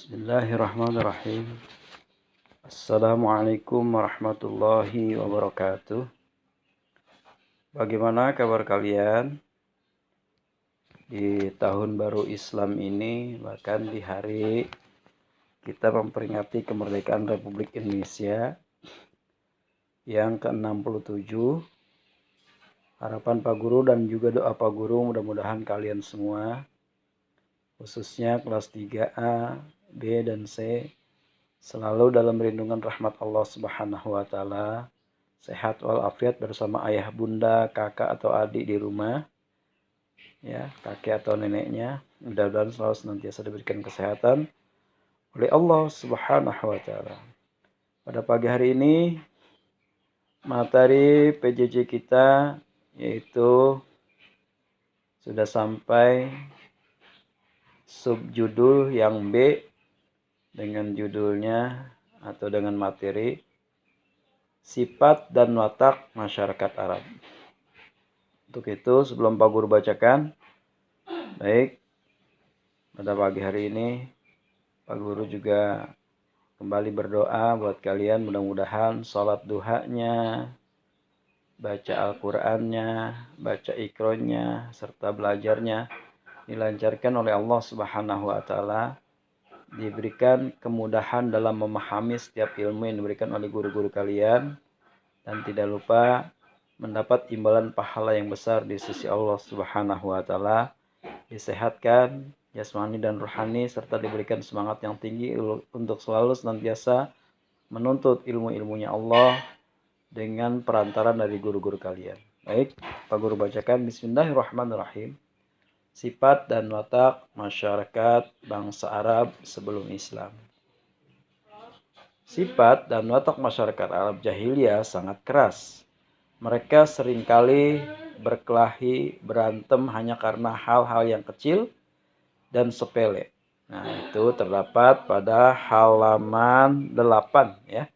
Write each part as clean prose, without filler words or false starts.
Bismillahirrahmanirrahim. Assalamualaikum warahmatullahi wabarakatuh. Bagaimana kabar kalian di tahun baru Islam ini, bahkan di hari kita memperingati kemerdekaan Republik Indonesia yang ke-67. Harapan Pak Guru dan juga doa Pak Guru mudah-mudahan kalian semua, khususnya kelas 3A, B, dan C, selalu dalam lindungan rahmat Allah Subhanahu wa Ta'ala, sehat walafiat bersama ayah, bunda, kakak atau adik di rumah, ya, kakek atau neneknya. Mudah-mudahan selalu senantiasa diberikan kesehatan oleh Allah Subhanahu wa Ta'ala. Pada pagi hari ini, materi PJJ kita yaitu sudah sampai subjudul yang B dengan judulnya atau dengan materi sifat dan watak masyarakat Arab. Untuk itu sebelum Pak Guru bacakan, baik, pada pagi hari ini Pak Guru juga kembali berdoa buat kalian, mudah-mudahan sholat duhanya, baca Al-Qur'annya, baca Iqronya, serta belajarnya dilancarkan oleh Allah Subhanahu wa Ta'ala, diberikan kemudahan dalam memahami setiap ilmu yang diberikan oleh guru-guru kalian, dan tidak lupa mendapat imbalan pahala yang besar di sisi Allah Subhanahu wa Ta'ala, disehatkan jasmani dan rohani, serta diberikan semangat yang tinggi untuk selalu senantiasa menuntut ilmu-ilmunya Allah dengan perantaran dari guru-guru kalian. Baik, Pak Guru bacakan. Bismillahirrahmanirrahim. Sifat dan watak masyarakat bangsa Arab sebelum Islam. Sifat dan watak masyarakat Arab jahiliyah sangat keras. Mereka seringkali berkelahi, berantem hanya karena hal-hal yang kecil dan sepele. Nah, itu terdapat pada halaman 8 ya.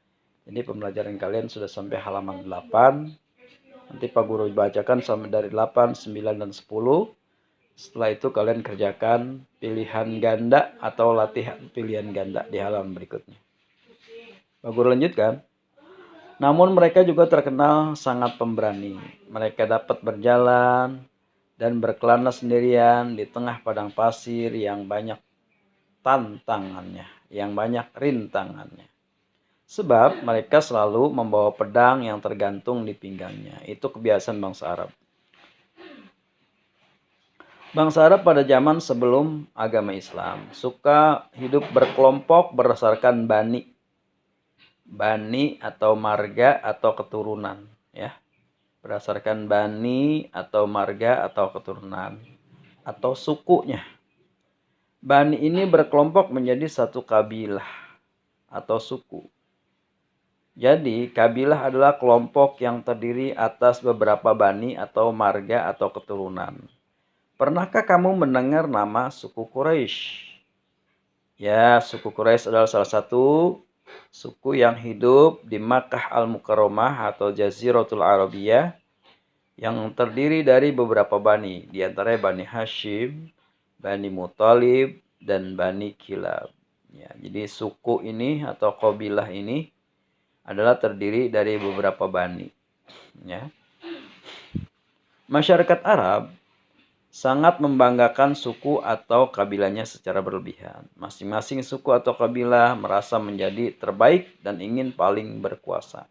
Jadi pembelajaran kalian sudah sampai halaman 8. Nanti Pak Guru bacakan sampai dari 8, 9, dan 10. Setelah itu kalian kerjakan pilihan ganda atau latihan pilihan ganda di halaman berikutnya. Pak Guru lanjutkan. Namun mereka juga terkenal sangat pemberani. Mereka dapat berjalan dan berkelana sendirian di tengah padang pasir yang banyak tantangannya, yang banyak rintangannya. Sebab mereka selalu membawa pedang yang tergantung di pinggangnya. Itu kebiasaan bangsa Arab. Bangsa Arab pada zaman sebelum agama Islam suka hidup berkelompok berdasarkan bani. Bani atau marga atau keturunan, ya. Berdasarkan bani atau marga atau keturunan atau sukunya. Bani ini berkelompok menjadi satu kabilah atau suku. Jadi kabilah adalah kelompok yang terdiri atas beberapa bani atau marga atau keturunan. Pernahkah kamu mendengar nama suku Quraisy? Ya, suku Quraisy adalah salah satu suku yang hidup di Makkah Al-Mukarramah atau Jaziratul Arabiyah yang terdiri dari beberapa bani, di antaranya Bani Hashim, Bani Muthalib, dan Bani Kilab. Ya, jadi suku ini atau kabilah ini adalah terdiri dari beberapa bani. Ya. Masyarakat Arab sangat membanggakan suku atau kabilahnya secara berlebihan. Masing-masing suku atau kabilah merasa menjadi terbaik dan ingin paling berkuasa.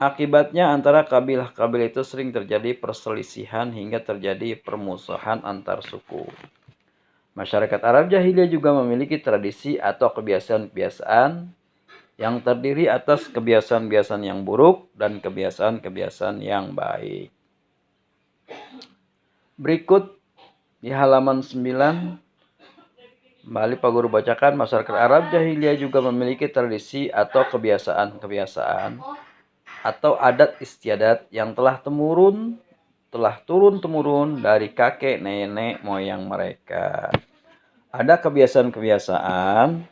Akibatnya antara kabilah-kabilah itu sering terjadi perselisihan hingga terjadi permusuhan antar suku. Masyarakat Arab jahiliyah juga memiliki tradisi atau kebiasaan-kebiasaan yang terdiri atas kebiasaan-kebiasaan yang buruk dan kebiasaan-kebiasaan yang baik. Berikut di halaman 9, kembali Pak Guru bacakan. Masyarakat Arab jahiliyah juga memiliki tradisi atau kebiasaan-kebiasaan atau adat istiadat yang telah turun-temurun dari kakek nenek moyang mereka. Ada kebiasaan-kebiasaan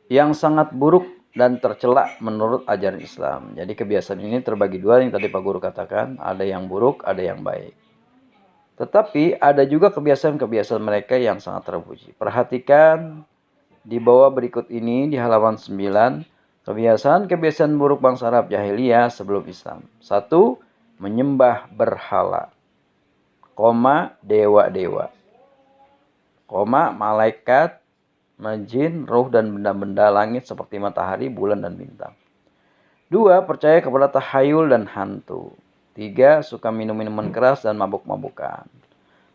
yang sangat buruk dan tercela menurut ajaran Islam. Jadi kebiasaan ini terbagi dua yang tadi Pak Guru katakan, ada yang buruk, ada yang baik. Tetapi ada juga kebiasaan-kebiasaan mereka yang sangat terpuji. Perhatikan di bawah berikut ini di halaman 9, kebiasaan-kebiasaan buruk bangsa Arab jahiliyah sebelum Islam. 1. Menyembah berhala, dewa-dewa, malaikat, jin, roh dan benda-benda langit seperti matahari, bulan dan bintang. 2. Percaya kepada tahayul dan hantu. 3. Suka minum minuman keras dan mabuk-mabukan.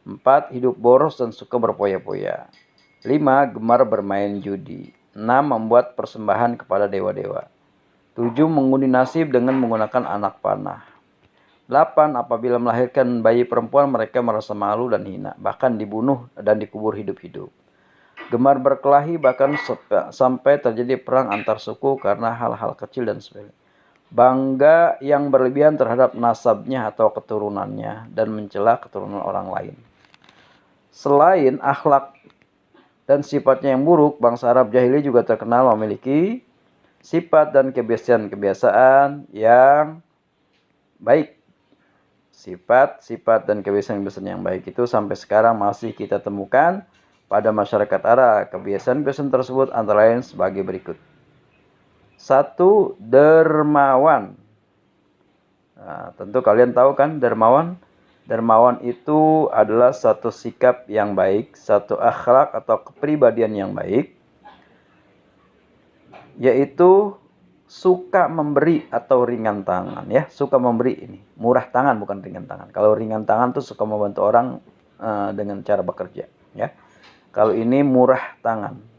4. Hidup boros dan suka berpoya-poya. 5. Gemar bermain judi. 6. Membuat persembahan kepada dewa-dewa. 7. Mengundi nasib dengan menggunakan anak panah. 8. Apabila melahirkan bayi perempuan mereka merasa malu dan hina, bahkan dibunuh dan dikubur hidup-hidup. Gemar berkelahi bahkan sampai terjadi perang antar suku karena hal-hal kecil dan sepele. Bangga yang berlebihan terhadap nasabnya atau keturunannya dan mencela keturunan orang lain. Selain akhlak dan sifatnya yang buruk, bangsa Arab jahili juga terkenal memiliki sifat dan kebiasaan-kebiasaan yang baik. Sifat-sifat dan kebiasaan-kebiasaan yang baik itu sampai sekarang masih kita temukan pada masyarakat Arab. Kebiasaan-kebiasaan tersebut antara lain sebagai berikut. 1. Dermawan. Nah, tentu kalian tahu kan dermawan? Dermawan itu adalah satu sikap yang baik, satu akhlak atau kepribadian yang baik, yaitu suka memberi atau ringan tangan, ya. Suka memberi ini, murah tangan bukan ringan tangan. Kalau ringan tangan tuh suka membantu orang dengan cara bekerja, ya. Kalau ini murah tangan.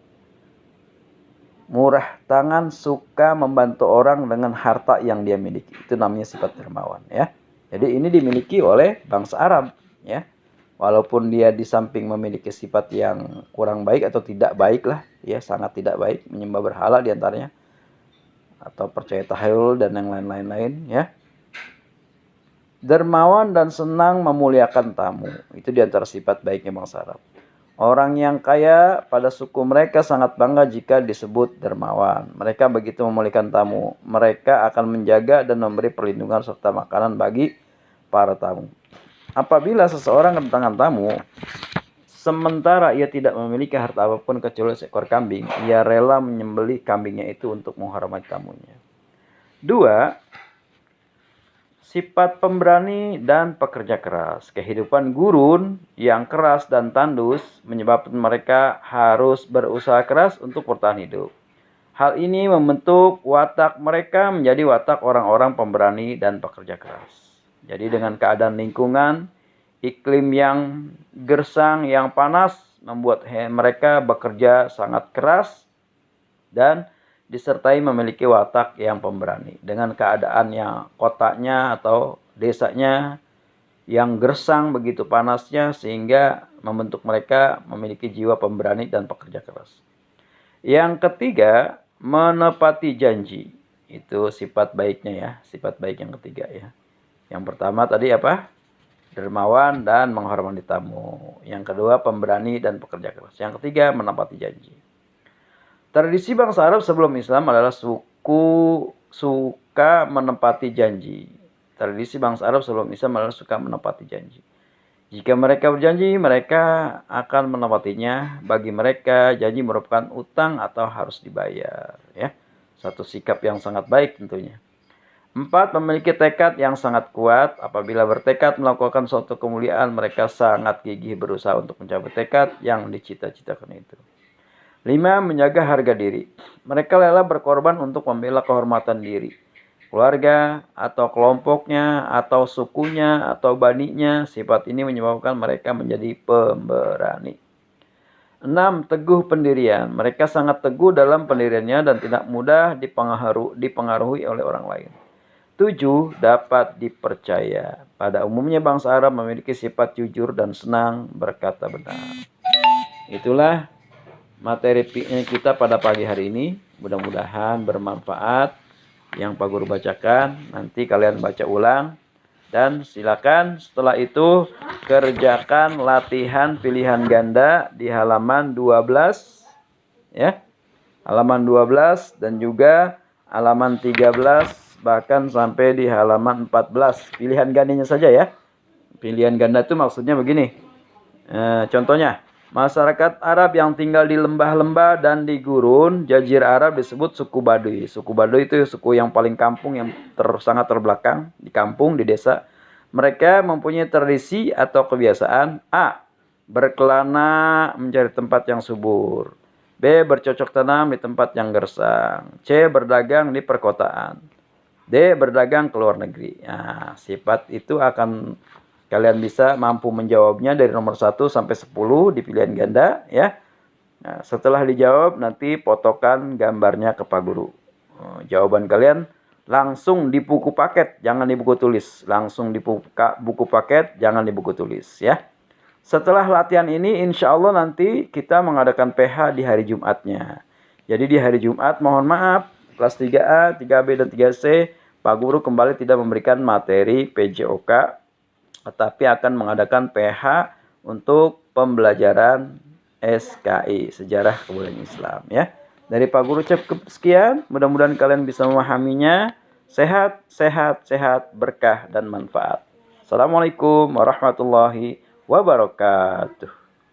Murah tangan, suka membantu orang dengan harta yang dia miliki. Itu namanya sifat dermawan, ya. Jadi ini dimiliki oleh bangsa Arab, ya. Walaupun dia di samping memiliki sifat yang kurang baik atau tidak baik lah, ya, sangat tidak baik, menyembah berhala diantaranya, atau percaya tahayul dan yang lain-lain, ya. Dermawan dan senang memuliakan tamu. Itu diantara sifat baiknya bangsa Arab. Orang yang kaya pada suku mereka sangat bangga jika disebut dermawan. Mereka begitu memuliakan tamu. Mereka akan menjaga dan memberi perlindungan serta makanan bagi para tamu. Apabila seseorang kedatangan tamu, sementara ia tidak memiliki harta apapun kecuali seekor kambing, ia rela menyembelih kambingnya itu untuk menghormati tamunya. 2. Sifat pemberani dan pekerja keras. Kehidupan gurun yang keras dan tandus menyebabkan mereka harus berusaha keras untuk bertahan hidup. Hal ini membentuk watak mereka menjadi watak orang-orang pemberani dan pekerja keras. Jadi dengan keadaan lingkungan, iklim yang gersang, yang panas, membuat mereka bekerja sangat keras dan disertai memiliki watak yang pemberani. Dengan keadaan yang kotanya atau desanya yang gersang begitu panasnya sehingga membentuk mereka memiliki jiwa pemberani dan pekerja keras. Yang ketiga, menepati janji. Itu sifat baiknya, ya, sifat baik yang ketiga, ya. Yang pertama tadi apa? Dermawan dan menghormati tamu. Yang kedua, pemberani dan pekerja keras. Yang ketiga, menepati janji. Tradisi bangsa Arab sebelum Islam adalah suka menepati janji. Tradisi bangsa Arab sebelum Islam adalah suka menepati janji. Jika mereka berjanji, mereka akan menepatinya. Bagi mereka, janji merupakan utang atau harus dibayar, ya. Satu sikap yang sangat baik tentunya. 4. Memiliki tekad yang sangat kuat. Apabila bertekad melakukan suatu kemuliaan, mereka sangat gigih berusaha untuk mencapai tekad yang dicita-citakan itu. 5. Menjaga harga diri. Mereka rela berkorban untuk membela kehormatan diri, keluarga, atau kelompoknya, atau sukunya, atau baninya. Sifat ini menyebabkan mereka menjadi pemberani. 6. Teguh pendirian. Mereka sangat teguh dalam pendiriannya dan tidak mudah dipengaruhi oleh orang lain. 7. Dapat dipercaya. Pada umumnya bangsa Arab memiliki sifat jujur dan senang berkata benar. Itulah materi kita pada pagi hari ini. Mudah-mudahan bermanfaat yang Pak Guru bacakan. Nanti kalian baca ulang. Dan silakan setelah itu kerjakan latihan pilihan ganda di halaman 12. Ya. Halaman 12 dan juga halaman 13 bahkan sampai di halaman 14. Pilihan gandanya saja, ya. Pilihan ganda itu maksudnya begini. Contohnya, masyarakat Arab yang tinggal di lembah-lembah dan di gurun, Jazirah Arab disebut suku Baduy. Suku Baduy itu suku yang paling kampung, yang sangat terbelakang, di kampung, di desa. Mereka mempunyai tradisi atau kebiasaan A. Berkelana mencari tempat yang subur. B. Bercocok tanam di tempat yang gersang. C. Berdagang di perkotaan. D. Berdagang ke luar negeri. Nah, sifat itu akan kalian bisa mampu menjawabnya dari nomor 1 sampai 10 di pilihan ganda ya. Nah, setelah dijawab nanti potokan gambarnya ke Pak Guru. Jawaban kalian langsung di buku paket, jangan di buku tulis. Langsung di buku paket, jangan di buku tulis ya. Setelah latihan ini insya Allah nanti kita mengadakan PH di hari Jumatnya. Jadi di hari Jumat mohon maaf kelas 3A, 3B dan 3C Pak Guru kembali tidak memberikan materi PJOK, tetapi akan mengadakan PH untuk pembelajaran SKI, Sejarah Kebudayaan Islam ya. Dari Pak Guru cukup sekian, mudah-mudahan kalian bisa memahaminya. Sehat, sehat, sehat, berkah dan manfaat. Assalamualaikum warahmatullahi wabarakatuh.